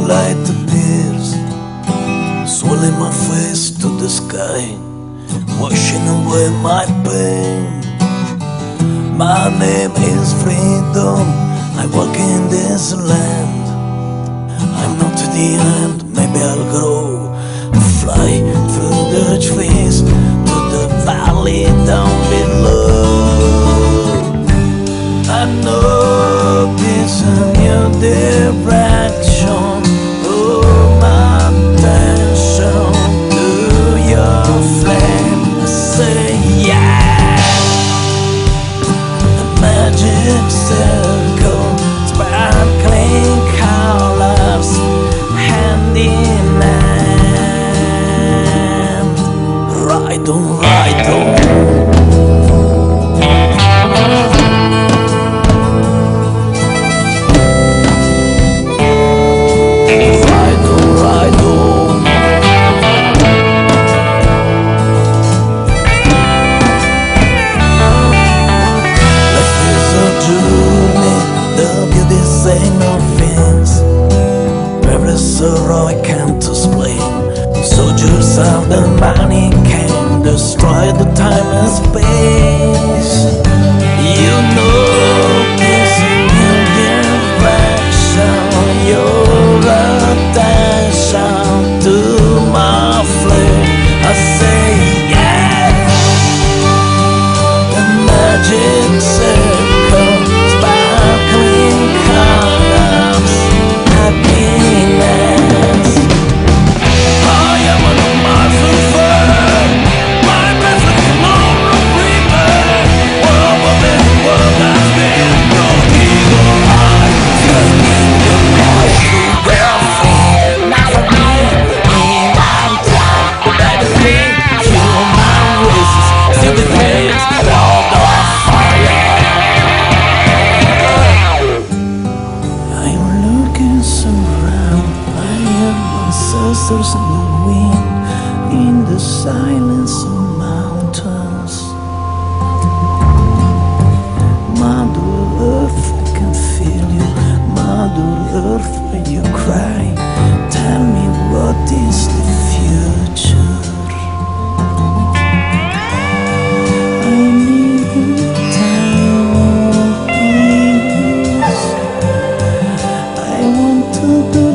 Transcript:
light appears, swelling my face to the sky, washing away my pain. My name is freedom, I walk in this land. I'm not to the end, maybe I'll grow, fly through the trees to the valley down below. I know this a new direction. Oh, my attention to your flame. I say yeah. A magic circle, sparkling colors, hand in hand. Ride on, ride on. Sorrow I can't explain. Soldiers of the money can destroy the time and space. You know this new direction, your attention to my flame. I say yeah. The magic circle, sparkling colors, happiness. Ancestors in the wind, in the silence of mountains. Mother Earth, I can feel you. Mother Earth, when you cry, tell me what is the future. I need time of peace. I want to go